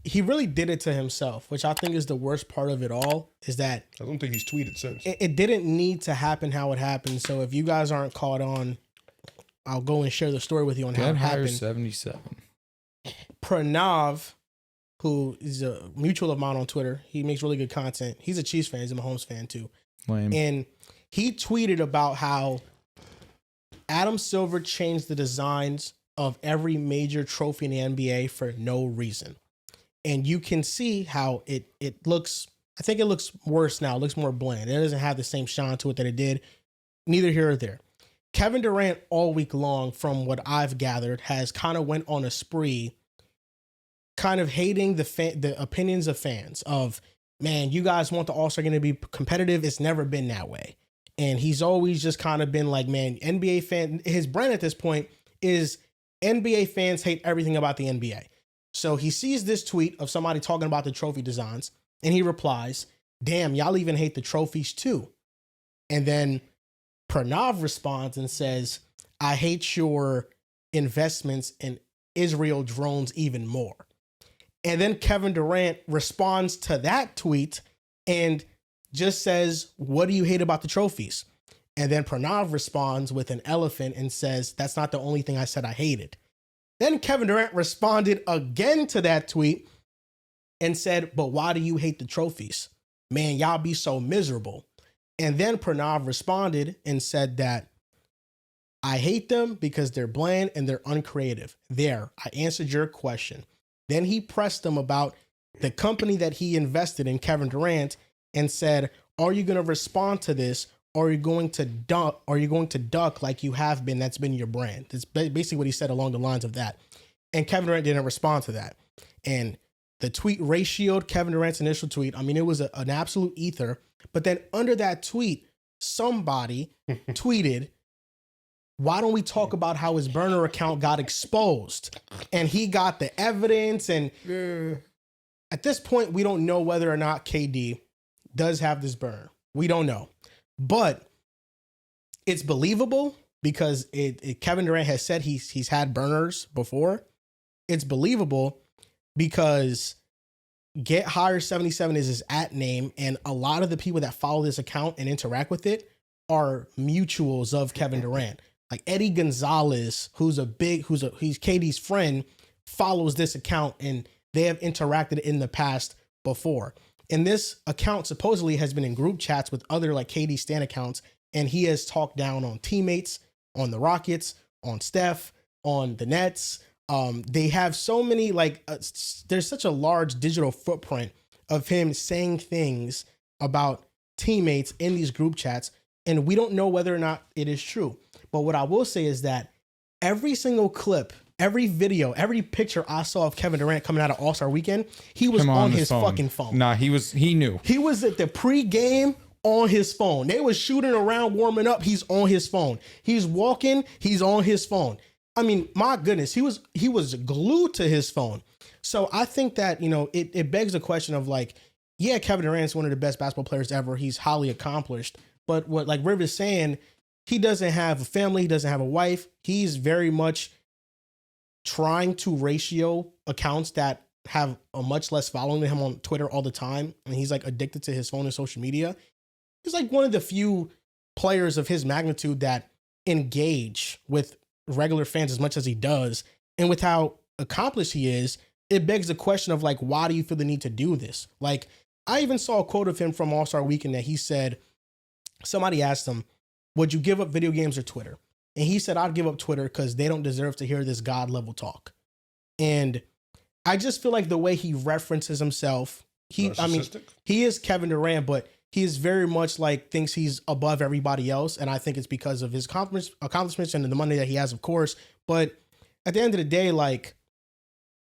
he really did it to himself, which I think is the worst part of it all, is that I don't think he's tweeted since. it didn't need to happen how it happened. So if you guys aren't caught on, I'll go and share the story with you on how it happened. 77. Pranav, who is a mutual of mine on Twitter, he makes really good content. He's a Chiefs fan. He's a Mahomes fan too. Lame. And he tweeted about how Adam Silver changed the designs of every major trophy in the NBA for no reason. And you can see how it looks, I think it looks worse now. It looks more bland. It doesn't have the same shine to it that it did. Neither here or there. Kevin Durant all week long, from what I've gathered, has kind of went on a spree kind of hating the opinions of fans of, man, you guys want the All-Star game to be competitive. It's never been that way. And he's always just kind of been like, man, NBA fan, his brand at this point is NBA fans hate everything about the NBA. So he sees this tweet of somebody talking about the trophy designs and he replies, damn, y'all even hate the trophies too. And then Pranav responds and says, I hate your investments in Israel drones even more. And then Kevin Durant responds to that tweet and just says, what do you hate about the trophies? And then Pranav responds with an elephant and says, that's not the only thing I said I hated. Then Kevin Durant responded again to that tweet and said, but why do you hate the trophies? Man, y'all be so miserable. And then Pranav responded and said that I hate them because they're bland and they're uncreative. There, I answered your question. Then he pressed him about the company that he invested in, Kevin Durant, and said, are you going to respond to this? Or are you going to duck? Are you going to duck like you have been? That's been your brand. That's basically what he said along the lines of that. And Kevin Durant didn't respond to that. And the tweet ratioed Kevin Durant's initial tweet. I mean, it was an absolute ether. But then under that tweet, somebody tweeted, why don't we talk about how his burner account got exposed? And he got the evidence. And at this point, we don't know whether or not KD does have this burner. We don't know. But it's believable because Kevin Durant has said he's had burners before. It's believable because Get Higher 77 is his @name, and a lot of the people that follow this account and interact with it are mutuals of Kevin Durant. Like Eddie Gonzalez, he's KD's friend, follows this account, and they have interacted in the past before. And this account supposedly has been in group chats with other like KD stan accounts, and he has talked down on teammates, on the Rockets, on Steph, on the Nets. They have so many there's such a large digital footprint of him saying things about teammates in these group chats, and we don't know whether or not it is true. But what I will say is that every single clip, every video, every picture I saw of Kevin Durant coming out of All-Star Weekend, he was on his fucking phone. Nah, he knew. He was at the pregame on his phone. They was shooting around, warming up. He's on his phone. He's walking. He's on his phone. I mean, my goodness, he was glued to his phone. So I think that, it begs the question of like, yeah, Kevin Durant's one of the best basketball players ever. He's highly accomplished. But what like Riv is saying, he doesn't have a family. He doesn't have a wife. He's very much trying to ratio accounts that have a much less following than him on Twitter all the time. And he's like addicted to his phone and social media. He's like one of the few players of his magnitude that engage with regular fans as much as he does. And with how accomplished he is, it begs the question of like, why do you feel the need to do this? Like, I even saw a quote of him from All-Star Weekend that he said, somebody asked him, would you give up video games or Twitter? And he said, I'd give up Twitter because they don't deserve to hear this God level talk. And I just feel like the way he references himself, he is Kevin Durant, but he is very much like thinks he's above everybody else. And I think it's because of his accomplishments and the money that he has, of course. But at the end of the day, like,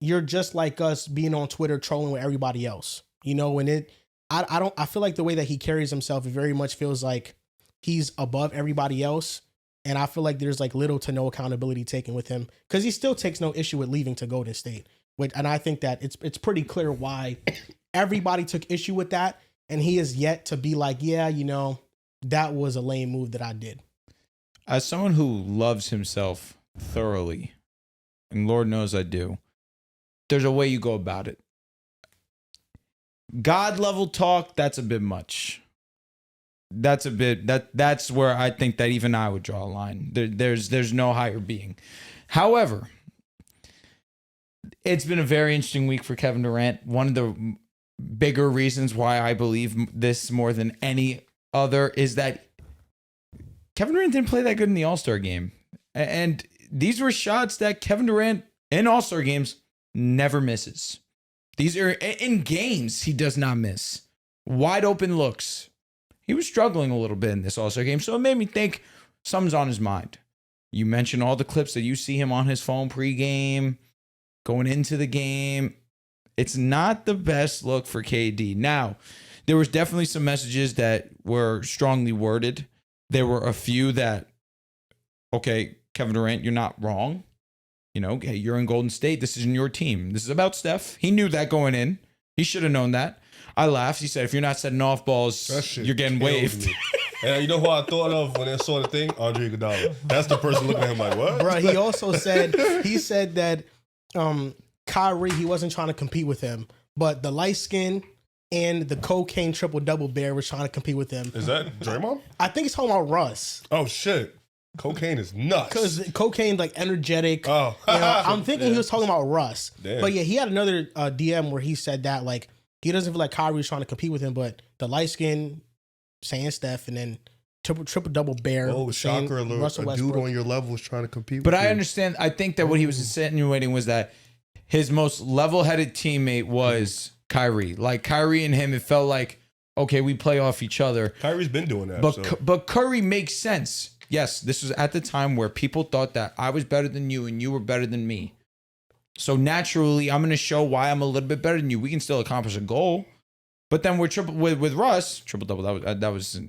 you're just like us being on Twitter trolling with everybody else, and I feel like the way that he carries himself, it very much feels like he's above everybody else. And I feel like there's like little to no accountability taken with him because he still takes no issue with leaving to Golden State. And I think that it's pretty clear why everybody took issue with that. And he is yet to be like, yeah, that was a lame move that I did. As someone who loves himself thoroughly, and Lord knows I do, there's a way you go about it. God level talk, that's a bit much. That's where I think that even I would draw a line. There's no higher being. However, it's been a very interesting week for Kevin Durant. One of the bigger reasons why I believe this more than any other is that Kevin Durant didn't play that good in the All-Star game. And these were shots that Kevin Durant in All-Star games never misses. These are in games he does not miss. Wide open looks. He was struggling a little bit in this All-Star game, so it made me think something's on his mind. You mentioned all the clips that you see him on his phone pregame, going into the game. It's not the best look for KD. Now, there was definitely some messages that were strongly worded. There were a few that, okay, Kevin Durant, you're not wrong. You know, hey, you're in Golden State. This isn't your team. This is about Steph. He knew that going in. He should have known that. I laughed. He said, if you're not setting off balls, you're getting waived. And you know who I thought of when I saw the thing? Andre Iguodala. That's the person looking at him like, what? Bro, he also said, that Kyrie, he wasn't trying to compete with him, but the light skin and the cocaine triple-double bear was trying to compete with him. Is that Draymond? I think he's talking about Russ. Oh, shit. Cocaine is nuts. Because cocaine, like, energetic. Oh. You know, I'm thinking he was talking about Russ. Damn. But yeah, he had another DM where he said that, like, he doesn't feel like Kyrie was trying to compete with him, but the light skin saying Steph and then triple-double bear. Oh, shocker alert. A dude on your level is trying to compete with you. But I understand. I think that what he was insinuating was that his most level-headed teammate was Kyrie. Like, Kyrie and him, it felt like, okay, we play off each other. Kyrie's been doing that. But Curry makes sense. Yes, this was at the time where people thought that I was better than you and you were better than me. So naturally, I'm going to show why I'm a little bit better than you. We can still accomplish a goal. But then with Russ, triple-double, that was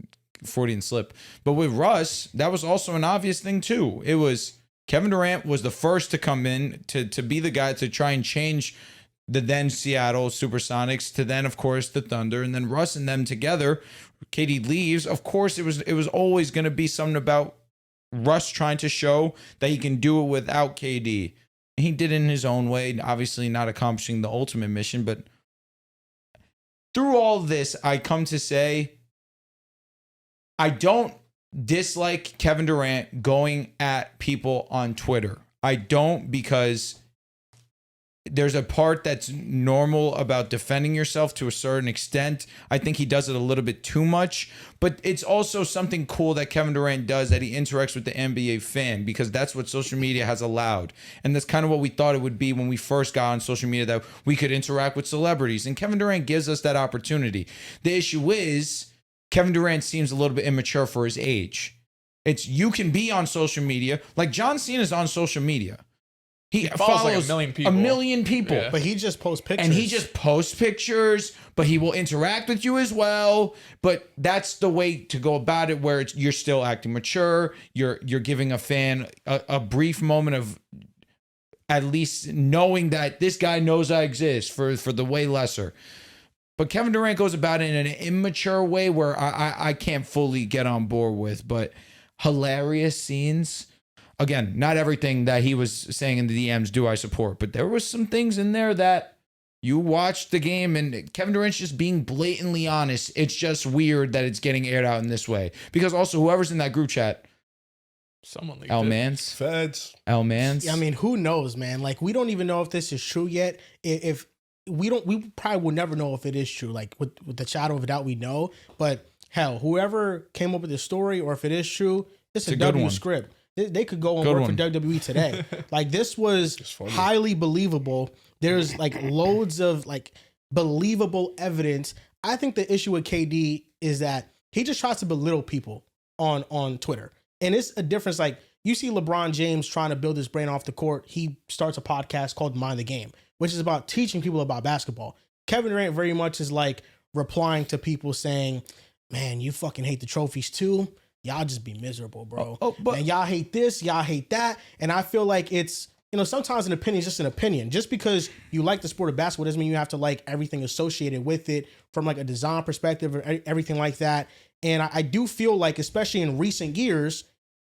40 and slip. But with Russ, that was also an obvious thing too. It was Kevin Durant was the first to come in to be the guy to try and change the then Seattle Supersonics to then, of course, the Thunder. And then Russ and them together, KD leaves. Of course, it was always going to be something about Russ trying to show that he can do it without KD. He did it in his own way, obviously not accomplishing the ultimate mission. But through all this, I come to say I don't dislike Kevin Durant going at people on Twitter. I don't, because there's a part that's normal about defending yourself to a certain extent. I think he does it a little bit too much, but it's also something cool that Kevin Durant does, that he interacts with the NBA fan, because that's what social media has allowed. And that's kind of what we thought it would be when we first got on social media, that we could interact with celebrities. And Kevin Durant gives us that opportunity. The issue is Kevin Durant seems a little bit immature for his age. You can be on social media. Like John Cena's on social media. He follows like a million people. Yeah. But he just posts pictures. And he just posts pictures, but he will interact with you as well. But that's the way to go about it, where you're still acting mature. You're giving a fan a brief moment of at least knowing that this guy knows I exist for the way lesser. But Kevin Durant goes about it in an immature way where I can't fully get on board with. But hilarious scenes. Again, not everything that he was saying in the DMs do I support, but there was some things in there that you watched the game and Kevin Durant's just being blatantly honest. It's just weird that it's getting aired out in this way. Because also whoever's in that group chat, someone leaked Mans, Feds, Mans. Yeah, I mean, who knows, man? Like, we don't even know if this is true yet. If we probably will never know if it is true. Like, with the shadow of a doubt, we know. But hell, whoever came up with this story, or if it is true, it's a W one. Script. They could go and work for WWE today. Like, this was highly believable. There's like loads of like believable evidence. I think the issue with KD is that he just tries to belittle people on Twitter. And it's a difference. Like, you see LeBron James trying to build his brain off the court. He starts a podcast called Mind the Game, which is about teaching people about basketball. Kevin Durant very much is like replying to people saying, man, you fucking hate the trophies too. Y'all just be miserable, bro. But and y'all hate this, y'all hate that. And I feel like it's, sometimes an opinion is just an opinion. Just because you like the sport of basketball doesn't mean you have to like everything associated with it from like a design perspective or everything like that. And I do feel like, especially in recent years,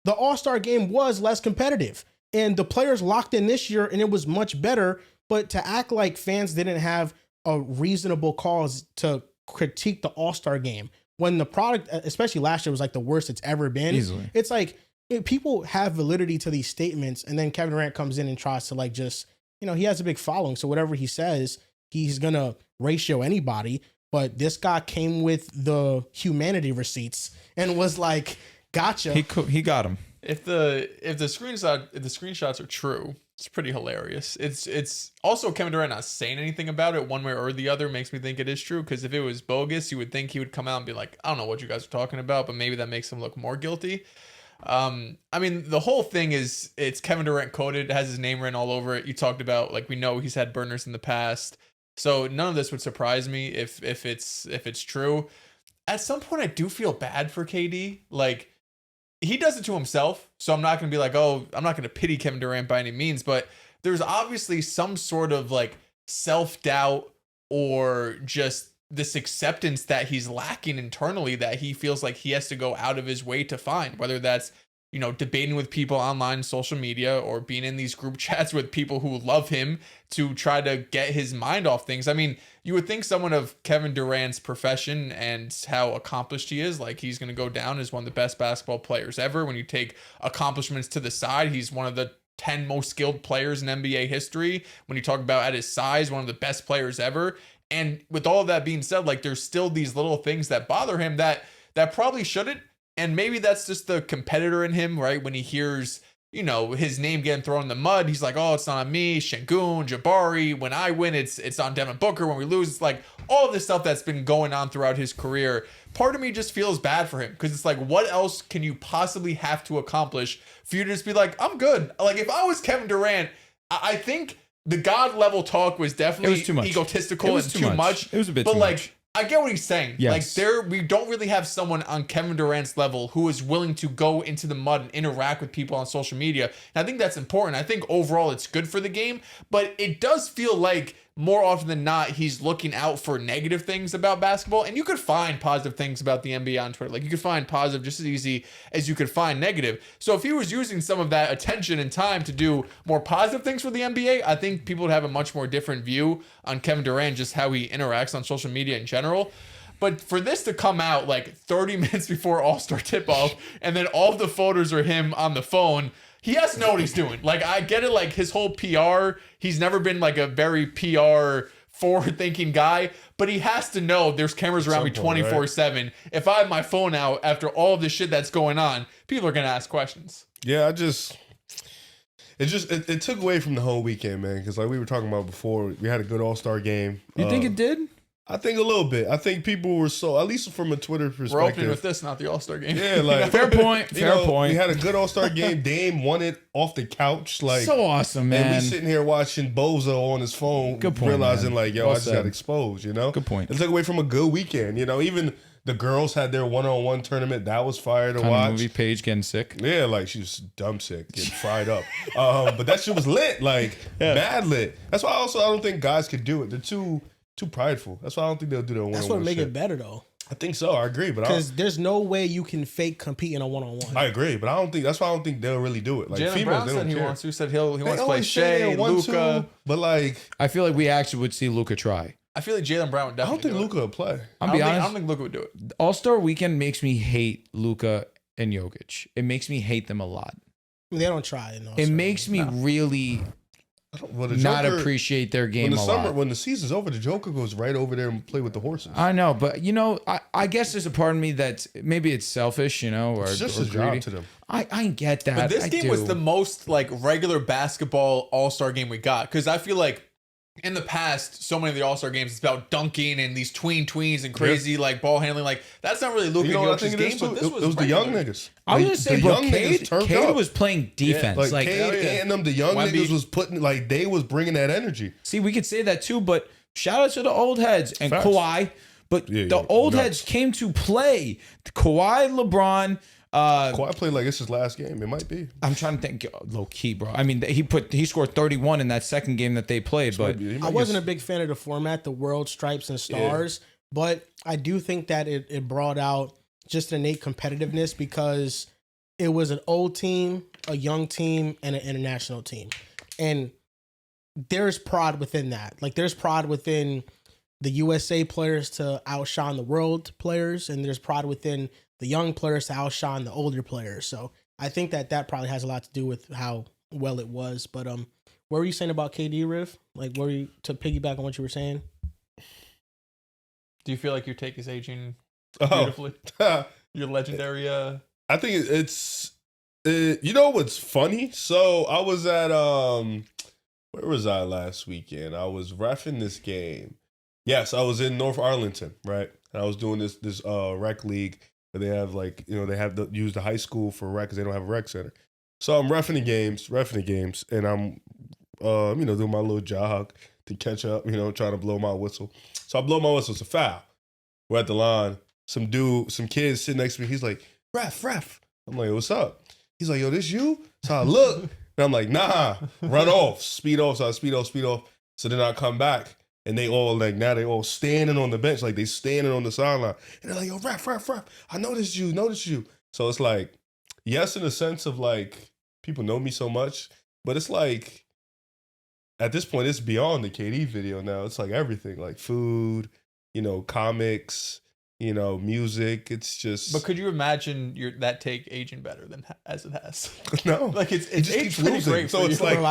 the All-Star game was less competitive. And the players locked in this year and it was much better. But to act like fans didn't have a reasonable cause to critique the All-Star game when the product, especially last year, was like the worst it's ever been. Easily. It's like people have validity to these statements, and then Kevin Durant comes in and tries to like just, he has a big following, so whatever he says, he's gonna ratio anybody. But this guy came with the humanity receipts and was like, "Gotcha." He got him. If the screenshots are true, it's pretty hilarious. It's also Kevin Durant not saying anything about it one way or the other makes me think it is true, because if it was bogus, you would think he would come out and be like, I don't know what you guys are talking about, but maybe that makes him look more guilty. I mean, the whole thing is, it's Kevin Durant coded, it has his name written all over it. You talked about, like, we know he's had burners in the past, so none of this would surprise me if it's true. At some point, I do feel bad for KD. Like, he does it to himself, so I'm not going to be like, oh, I'm not going to pity Kevin Durant by any means, but there's obviously some sort of like self-doubt or just this acceptance that he's lacking internally that he feels like he has to go out of his way to find, whether that's, debating with people online, social media, or being in these group chats with people who love him to try to get his mind off things. I mean, you would think someone of Kevin Durant's profession and how accomplished he is, like, he's going to go down as one of the best basketball players ever. When you take accomplishments to the side, he's one of the 10 most skilled players in NBA history. When you talk about at his size, one of the best players ever. And with all of that being said, like, there's still these little things that bother him that probably shouldn't. And maybe that's just the competitor in him, right? When he hears, his name getting thrown in the mud, he's like, oh, it's not on me, Şengün, Jabari. When I win, it's on Devin Booker. When we lose, it's like all of this stuff that's been going on throughout his career. Part of me just feels bad for him, because it's like, what else can you possibly have to accomplish for you to just be like, I'm good? Like, if I was Kevin Durant, I think the God level talk was definitely too much. Egotistical and too much. It was a bit but too like, much. I get what he's saying. Yes. Like, we don't really have someone on Kevin Durant's level who is willing to go into the mud and interact with people on social media. And I think that's important. I think overall it's good for the game, but it does feel like more often than not, he's looking out for negative things about basketball. And you could find positive things about the NBA on Twitter. Like, you could find positive just as easy as you could find negative. So if he was using some of that attention and time to do more positive things for the NBA, I think people would have a much more different view on Kevin Durant, just how he interacts on social media in general. But for this to come out like 30 minutes before All-Star tip-off, and then all of the photos are him on the phone, he has to know what he's doing. Like, I get it, like, his whole PR, he's never been like a very PR forward-thinking guy, but he has to know there's cameras around me 24/7. Right? If I have my phone out after all of this shit that's going on, people are going to ask questions. Yeah, it took away from the whole weekend, man, because like we were talking about before, we had a good All-Star game. You think it did? I think a little bit. I think people were at least from a Twitter perspective. We're opening with this, not the All-Star game. Yeah, like fair point. Fair point. We had a good All-Star game. Dame won it off the couch, like so awesome, man. And we sitting here watching Bozo on his phone, good point, realizing man. like, yo, Well I just said. got exposed. Good point. It took away from a good weekend. Even the girls had their one-on-one tournament. That was fire to watch. Movie Paige getting sick. Yeah, like she was dumb sick, getting fried up. But that shit was lit, like bad lit. That's why I don't think guys could do it. They're too prideful. That's why I don't think they'll do that one-on-one. That's what make shit. it better though. I think so. I agree, but because there's no way you can fake competing a one-on-one. I agree, but I don't think that's why I don't think they'll really do it. Like Jaylen females, Brown they said don't he care. wants to. Said he wants to play always say Shea, they want Luka. to, but like, I feel like we actually would see Luka try. I feel like Jaylen Brown would I don't definitely. think Luka would play. I'll be honest. I don't think Luka would do it. All-Star Weekend makes me hate Luka and Jokic. It makes me hate them a lot. They don't try it. It makes me really not appreciate their game a lot. When the season's over, the Joker goes right over there and play with the horses. I know, but I guess there's a part of me that maybe it's selfish, or it's just or a job to them. I get that. But this game was the most like regular basketball All-Star game we got, because I feel like in the past, so many of the All-Star games, it's about dunking and these tweens and crazy like ball handling. Like, that's not really Luka Jokic's game, but this it was the young niggas. I was gonna say, bro, Cade was playing defense. Like Cade and them, the young niggas was putting, like, they was bringing that energy. See, we could say that too, but shout out to the old heads and Facts. Kawhi. But the old heads came to play. Kawhi, LeBron. Kawhi played like it's his last game. It might be. I'm trying to think low key, bro. I mean, he scored 31 in that second game that they played, but I wasn't a big fan of the format, the world stripes and stars, but I do think that it brought out just innate competitiveness because it was an old team, a young team, and an international team, and there's pride within that. Like, there's pride within the USA players to outshine the world players, and there's pride within the young players to outshine the older players. So I think that probably has a lot to do with how well it was. But what were you saying about KD, Riff? Like, were you to piggyback on what you were saying? Do you feel like your take is aging beautifully? Your legendary. I think it's. You know what's funny? So I was at where was I last weekend? I was reffing this game. Yes, I was in North Arlington, right? And I was doing this rec league where they have they have to use the high school for rec because they don't have a rec center. So I'm reffing the games, and I'm doing my little jog to catch up, trying to blow my whistle. So I blow my whistle, it's a foul. We're at the line. Some kid sitting next to me. He's like, ref. I'm like, what's up? He's like, yo, this you? So I look, and I'm like, nah, run off, speed off. So I speed off. So then I come back, and they all standing on the bench, like they standing on the sideline. And they're like, yo, ref. I noticed you. So it's like, yes, in the sense of like, people know me so much, but it's like, at this point, it's beyond the KD video now. It's like everything, like food, comics, music. It's just. But could you imagine that take aging better than as it has? No, like it just aged keeps pretty losing. great So for it's you. like, Bro,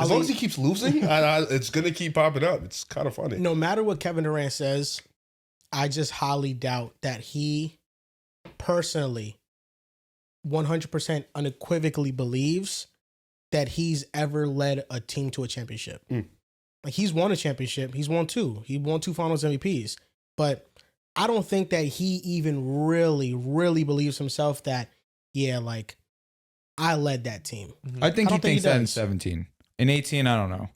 as long as he keeps losing, it's gonna keep popping up. It's kind of funny. No matter what Kevin Durant says, I just highly doubt that he personally 100% unequivocally believes that he's ever led a team to a championship. Like, he's won a championship. He's won two. He won 2 finals MVPs. But I don't think that he even really, really believes himself that, yeah, like, I led that team. I think he thinks that in does. 17. In 18, I don't know.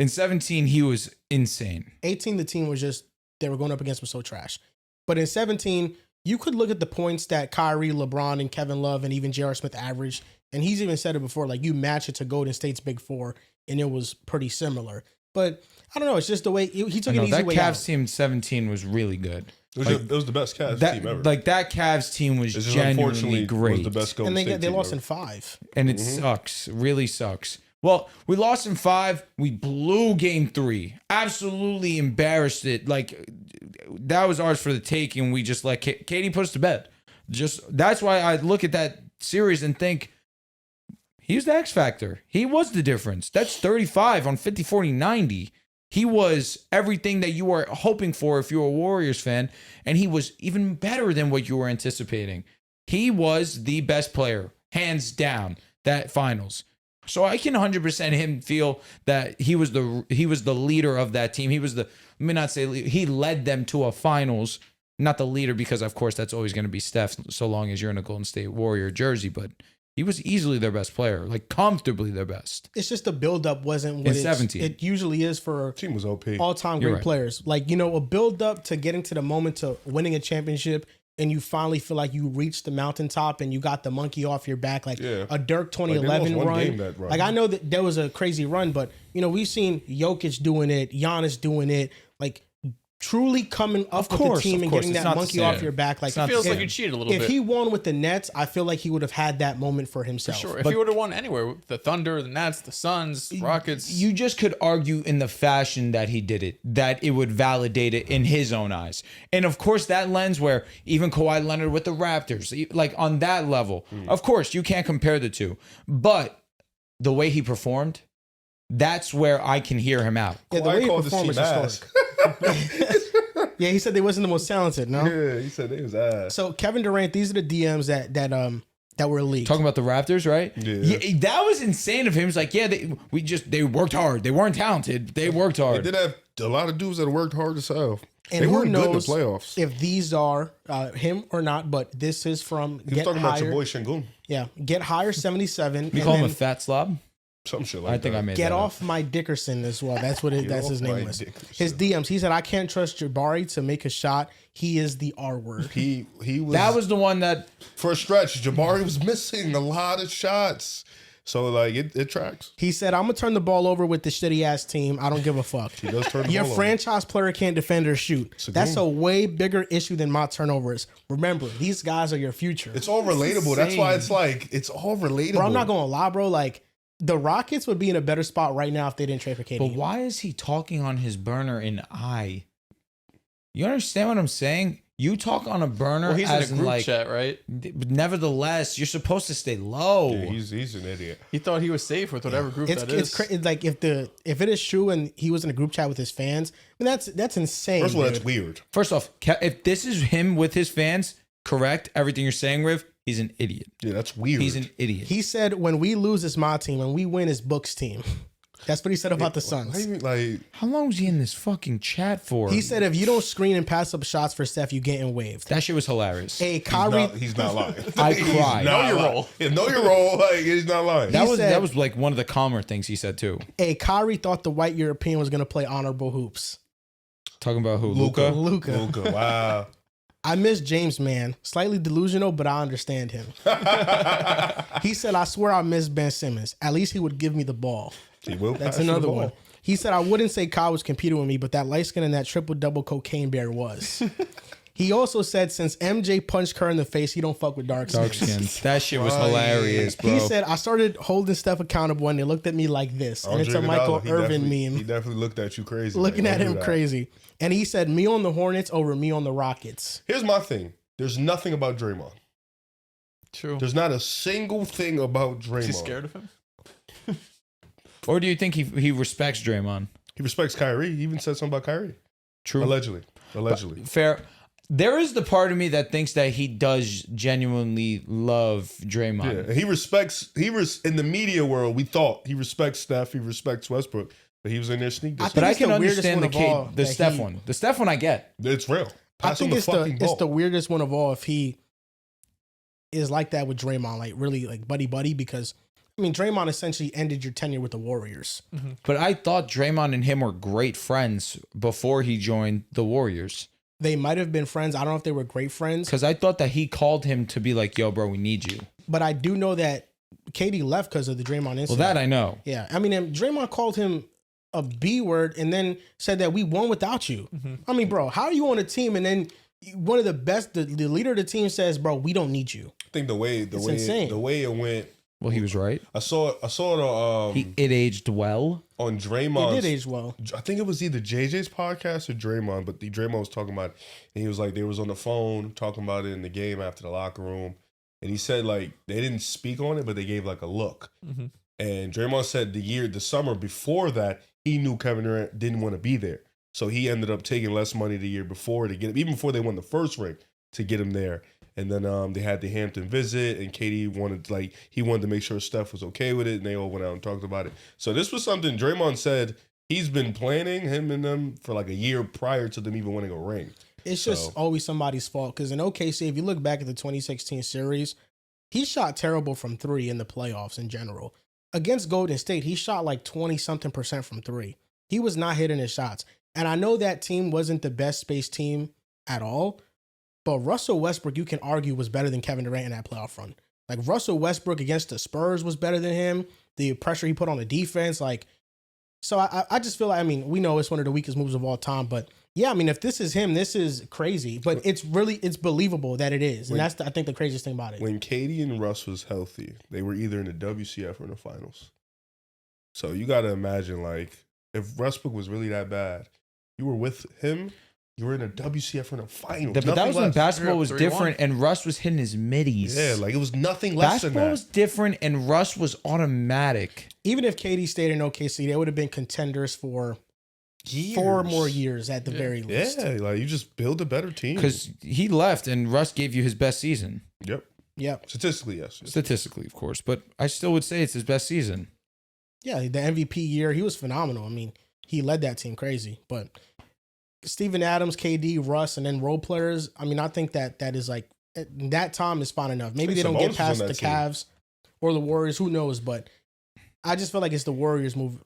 In 17, he was insane. 18, the team was just, they were going up against was so trash. But in 17, you could look at the points that Kyrie, LeBron, and Kevin Love, and even J.R. Smith averaged. And he's even said it before, like, you match it to Golden State's Big Four, and it was pretty similar. But I don't know. It's just the way he took an easy way out. That Cavs team 17 was really good. It was the best Cavs team ever. Like, that Cavs team was genuinely great. Was the best Golden And State they team lost ever. in 5. And it sucks. Really sucks. Well, we lost in 5. We blew game 3. Absolutely embarrassed it. Like, that was ours for the taking. We just let Katie put us to bed. That's why I look at that series and think, he was the X factor. He was the difference. That's 35 on 50, 40, 90. He was everything that you were hoping for if you were a Warriors fan, and he was even better than what you were anticipating. He was the best player, hands down, that finals. So I can 100% him feel that he was the leader of that team. He was let me not say leader, he led them to a finals. Not the leader, because of course that's always going to be Steph so long as you're in a Golden State Warrior jersey, but he was easily their best player, like comfortably their best. It's just the buildup wasn't what In 17. it usually is for Team was OP. all-time You're great right. players. Like, a buildup to getting to the moment to winning a championship, and you finally feel like you reached the mountaintop and you got the monkey off your back, like a Dirk 2011 lost one game run. that run. Like, I know that there was a crazy run, but we've seen Jokic doing it, Giannis doing it, like truly coming up with the team and getting It's that not the monkey same. off your back. Like, It's not Feels the like same. you cheated a little if bit. he won with the Nets, I feel like he would have had that moment for himself. Sure. If he would have won anywhere, the Thunder, the Nets, the Suns, Rockets. You just could argue in the fashion that he did it, that it would validate it in his own eyes. And of course, that lens where even Kawhi Leonard with the Raptors, like on that level, of course, you can't compare the two. But the way he performed, that's where I can hear him out. Yeah, the way he called this performed team is ass. historic. Yeah, he said they wasn't the most talented, no? Yeah, he said they was ass. So Kevin Durant, these are the DMs that were leaked. Talking about the Raptors, right? Yeah. That was insane of him. He's like, yeah, they worked hard. They weren't talented. They worked They hard. did have a lot of dudes that worked hard as hell. And They who weren't good in the knows playoffs. if these are him or not, but this is from He was Get talking about your Higher. boy Shingun. Yeah, Get Higher 77. We and call him a then fat slob. Some shit like that. I think I made Get that Off My Dickerson as well. That's what that's Off his My name was. Dickerson. His DMs. He said, I can't trust Jabari to make a shot. He is the R word. He was That was the one that for a stretch. Jabari was missing a lot of shots. So like it tracks. He said, I'm gonna turn the ball over with the shitty ass team. I don't give a fuck. He does turn the Your ball over. franchise player can't defend or shoot. That's a way bigger issue than my turnovers. Remember, these guys are your future. It's all relatable. That's why it's like it's all relatable. Bro, I'm not gonna lie, bro. Like, the Rockets would be in a better spot right now if they didn't trade for KD. But why is he talking on his burner in I? You understand what I'm saying? You talk on a burner Well, he's as in a group like, chat, right? nevertheless, you're supposed to stay low. Yeah, he's an idiot. He thought he was safe with whatever group that is. It's like if it is true and he was in a group chat with his fans, I mean, that's insane. First of all, dude. that's weird. First off, if this is him with his fans, correct everything you're saying, Riv. He's an idiot. Yeah, that's weird. He's an idiot. He said, "When we lose, it's my team. When we win, it's Book's team." That's what he said about the Why Suns. you, like, How long was he in this fucking chat for? He said, "If you don't screen and pass up shots for Steph, you getting waived." that shit was hilarious. Hey, Kyrie, he's not lying. I He's cried. not Know your lying. role. Yeah, know your role. Like, he's not lying. That He was said- that was like one of the calmer things he said too. Kyrie thought the white European was going to play honorable hoops. Talking about who? Luka. Luka. Wow. I miss James, man. Slightly delusional, but I understand him. He said, "I swear I miss Ben Simmons. At least he would give me the ball." He will That's pass you the another ball. one. He said, "I wouldn't say Kyle was competing with me, but that light skin and that triple-double cocaine bear was." He also said, since MJ punched Kerr in the face, he don't fuck with dark Dark skins. skin. That shit was Right. hilarious, bro. He said, "I started holding Steph accountable and they looked at me like this." And it's a Andre Michael Iguodala, he Irvin definitely- meme. He definitely looked at you crazy. Looking Like, at don't do him that. crazy. And he said, "Me on the Hornets over me on the Rockets." Here's my thing. There's nothing about Draymond. True. There's not a single thing about Draymond. Is he scared of him? Or do you think he respects Draymond? He respects Kyrie. He even said something about Kyrie. True. Allegedly. Fair. There is the part of me that thinks that he does genuinely love Draymond. Yeah, and he respects. In the media world, we thought he respects Steph. He respects Westbrook, but he was in there sneak I dissing. But I it's can the weirdest understand one of all the that Steph he- one. The Steph one I get. It's real. I Pass him think the it's fucking the ball. weirdest one of all if he is like that with Draymond, like really like buddy, because I mean Draymond essentially ended your tenure with the Warriors. But I thought Draymond and him were great friends before he joined the Warriors. They might have been friends. I don't know if they were great friends, Because I thought that he called him to be like, yo, bro, we need you. but I do know that Katie left because of the Draymond incident. Well, that I know. Yeah, I mean, and Draymond called him a B word and then said that we won without you. I mean, bro, how are you on a team and then one of the best, the leader of the team says, "Bro, we don't need you." I think the way insane. it went. Well, he was right. I saw it It aged well. on He Draymond's. did age well. I think it was either JJ's podcast or Draymond, but Draymond was talking about it, and he was like, they was on the phone talking about it in the game after the locker room, and he said like they didn't speak on it, but they gave like a look. And Draymond said the summer before that, he knew Kevin Durant didn't want to be there, so he ended up taking less money the year before to get him, even before they won the first ring, to get him there. And then they had the Hampton visit, and Katie wanted to make sure Steph was okay with it, and they all went out and talked about it. So this was something Draymond said he's been planning, him and them, for like a year prior to them even winning a ring. It's just always somebody's fault. Because in OKC, if you look back at the 2016 series, he shot terrible from three in the playoffs in general. Against Golden State, he shot like 20-something% from three. He was not hitting his shots. And I know that team wasn't the best space team at all, but Russell Westbrook, you can argue, was better than Kevin Durant in that playoff run. Like Russell Westbrook against the Spurs was better than him. The pressure he put on the defense, like, so I just feel like, I mean, we know it's one of the weakest moves of all time, but yeah, I mean, if this is him, this is crazy, but it's believable that it is. And that's, I think, the craziest thing about it. When Katie and Russ was healthy, they were either in the WCF or in the finals. So you got to imagine, like, if Westbrook was really that bad, you were with him, you were in a WCF or in a finals. But that Nothing was when less. basketball was 3-1. different and Russ was hitting his middies. Yeah, like it was nothing less than Basketball that. was different and Russ was automatic. Even if KD stayed in OKC, they would have been contenders for Years. 4 more years at the very least. Yeah, like you just build a better team. Because he left and Russ gave you his best season. Yep. Yep. Statistically, yes. Statistically, of course. But I still would say it's his best season. Yeah, the MVP year, he was phenomenal. I mean, he led that team crazy. But Steven Adams, KD, Russ, and then role players, I mean, I think that is like, that time is fine enough. Maybe I they think don't get Sabonis was past on the that team. Cavs or the Warriors, who knows? But I just feel like it's the Warriors move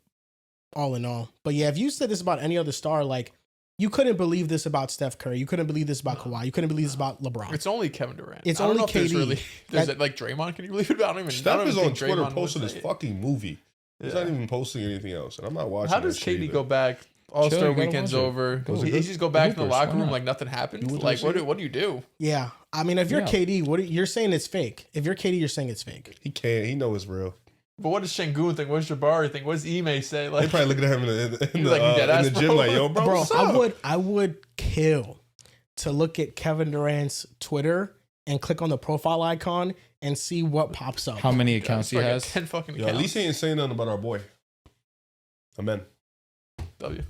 all in all. But yeah, if you said this about any other star, like, you couldn't believe this about Steph Curry. You couldn't believe this about Kawhi. You couldn't believe this about LeBron. It's only Kevin Durant. It's I don't only know if there's KD. really, there's That- like Draymond. Can you believe it? I don't even. I Steph don't is even on think Twitter Draymond posting would his say it. fucking movie. He's Yeah. not even posting anything else, and I'm not watching. How does that shit KD either. go back? All Chill, Star you gotta weekend's watch it. over. Those are He good. just go back to the Hoopers, locker why room not? like nothing happened. You went to Like go what see do, it? what do you do? Yeah. I mean, if you're Yeah. KD, you're saying it's fake. If you're KD, you're saying it's fake. He can't. He know it's real. But what does Şengün think? What does Jabari think? What does Ime say? They Like probably looking at him in He's like, you dead the ass, gym bro? like, yo, bro, Bro, what's up? I would kill to look at Kevin Durant's Twitter and click on the profile icon and see what pops up. How many accounts he has? 10 fucking Yo, accounts. at least he ain't saying nothing about our boy. Amen. W.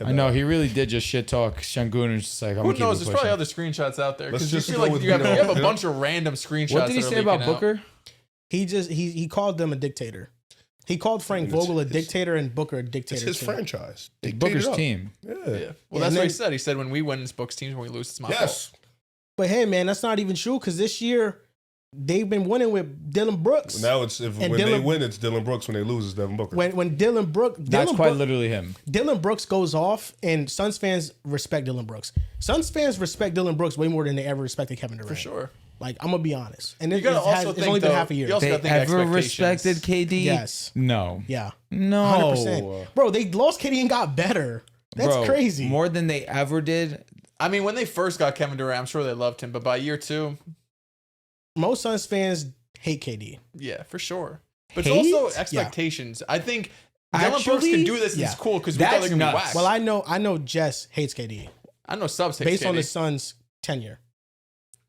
I know he really did just shit talk Şengün and just like I'm Who gonna knows? keep There's it probably pushing. other screenshots out there. Let's Because you just feel go like with you have Vito. a bunch of random screenshots. What did he that are say about leaking out. Booker? He called them a dictator. He called Frank Vogel a dictator and Booker a It's dictator. his too. franchise. It's Dictate Booker's it up. team. Yeah. Yeah. Well, Yeah, that's and what he then- said. He said when we win, it's Book's teams. When we lose, it's my fault. Yes. But hey, man, that's not even true because this year they've been winning with Dylan Brooks. Now it's when they Dylan- win, it's Dylan Brooks. When they lose, it's Devin Booker. When That's quite literally him. Dylan Brooks goes off, and Suns fans respect Dylan Brooks. Suns fans respect Dylan Brooks way more than they ever respected Kevin Durant. For sure. Like, I'm gonna be honest, and You it's gotta also it's think, only been though, half a year. you also They gotta think ever expectations. respected KD? Yes. No. Yeah, No. 100%. Bro, they lost KD and got better. That's Bro, crazy. More than they ever did. I mean, when they first got Kevin Durant, I'm sure they loved him. But by year 2, Most Suns fans hate KD. yeah, for sure. But Hate? it's also expectations. I think Dylan Brooks Actually, can do this and yeah. it's cool because we thought That's they're going to be nuts. whacked. Well, I know Jess hates KD I know Subs hates based on the KD. Suns' tenure.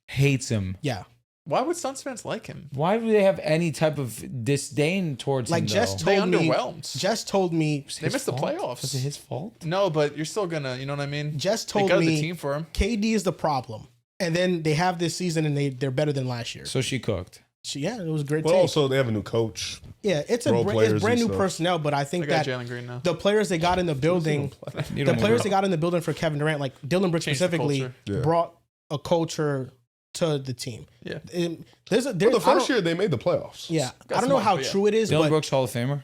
Hates him. Yeah, Why would Suns fans like him? Why would they have any type of disdain towards like him? Jess though? They told me. underwhelmed. Jess told me. Was it They his missed the fault? playoffs. Was it his fault? No, but you're still going to, you know what I mean? Jess They told got the me team for him. KD is the problem, and then they have this season and they're better than last year. So she cooked. Yeah, it was a great. But take. also, they have a new coach. Yeah, it's role players it's brand and new stuff. personnel, but I think They got that Jalen Green now. the players they got in the building, You the don't players know. they got in the building for Kevin Durant, like Dylan Brooks Changed the specifically, culture. Yeah. brought a culture to the team. Yeah. And there's But I the don't- first year, they made the playoffs. yeah, Got I don't know some how hype, yeah. true it is, Dylan but Brooks, Hall of Famer.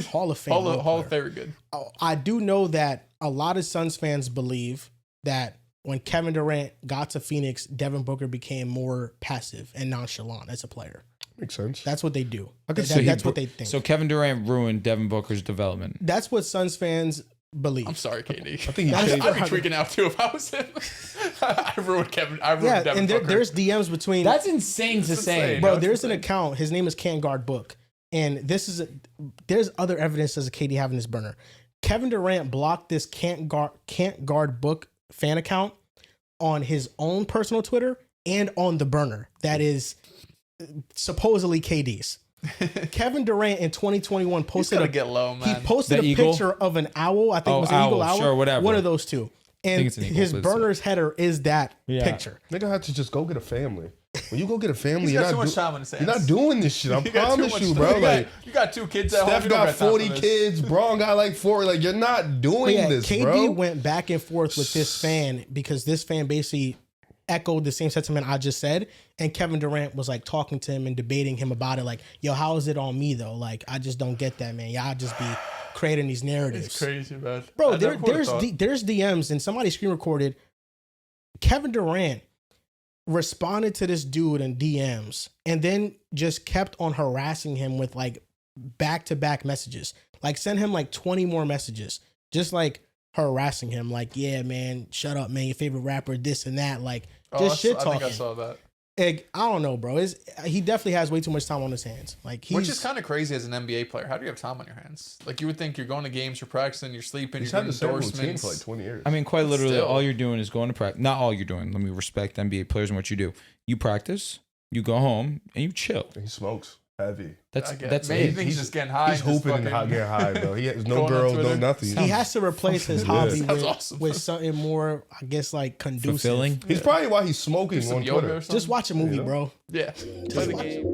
Hall of Fame. Hall of player. Fame, good. I do know that a lot of Suns fans believe that when Kevin Durant got to Phoenix, Devin Booker became more passive and nonchalant as a player. Makes sense. That's what they do. So he That's what bro- they think. So Kevin Durant ruined Devin Booker's development. That's what Suns fans believe. I'm sorry, KD. I think he That's- changed. I'd be tweaking out too if I was him. I ruined Kevin. I ruined Yeah, Devin and Booker. there's DMs between. That's insane to It's say. insane. Bro, No, it's there's an insane. account. His name is Can't Guard Book, and there's other evidence as a KD having this burner. Kevin Durant blocked this Can't Guard Book fan account on his own personal Twitter and on the burner that is supposedly KD's. Kevin Durant in 2021 He's posted gotta get low, he man. posted The a eagle? picture of an owl. I think Oh, it was an eagle owl, owl. sure, whatever. One of those two. And think it's an eagle, his but it's- burner's header is that Yeah. picture. Nigga had to just go get a family. When you go get a family, He's you're got too not, much time on his hands. you're not doing this shit. I You got too promise much you, time. bro. You Like got, you got 2 kids at home. Steph You don't got got time for 40 this. kids. Braun got like 4. Like you're not doing Yeah, this, KD bro. went back and forth with this fan because this fan basically echoed the same sentiment I just said. And Kevin Durant was like talking to him and debating him about it. Like, yo, how is it on me though? Like, I just don't get that, man. Y'all just be creating these narratives. It's crazy, man. Bro, I never would've thought. there's DMs and somebody screen recorded. Kevin Durant responded to this dude in DMs and then just kept on harassing him with like back-to-back messages. Like send him like 20 more messages. Just like harassing him. Like, yeah, man, shut up, man. Your favorite rapper, this and that. Like just shit I think I talking. saw that. Like, I don't know, bro. He definitely has way too much time on his hands. Like Which is kind of crazy as an NBA player. How do you have time on your hands? Like you would think you're going to games, you're practicing, you're sleeping, He's you're had doing the same routine endorsements. for like 20 years. I mean, quite literally, Still. all you're doing is going to practice. Not all you're doing. Let me respect NBA players and what you do. You practice, you go home, and you chill. He smokes heavy. That's Maybe it. he's just getting high. He's and just hooping and fucking- getting high, bro. He has no Going on girls, no Twitter. nothing. he has to replace his Yeah. hobby Sounds with, awesome. with something more, I guess, like conducive. Fulfilling. He's probably why he's smoking Do some on yoga Twitter. or something. Just watch a movie, You know? bro. Yeah. Play the game.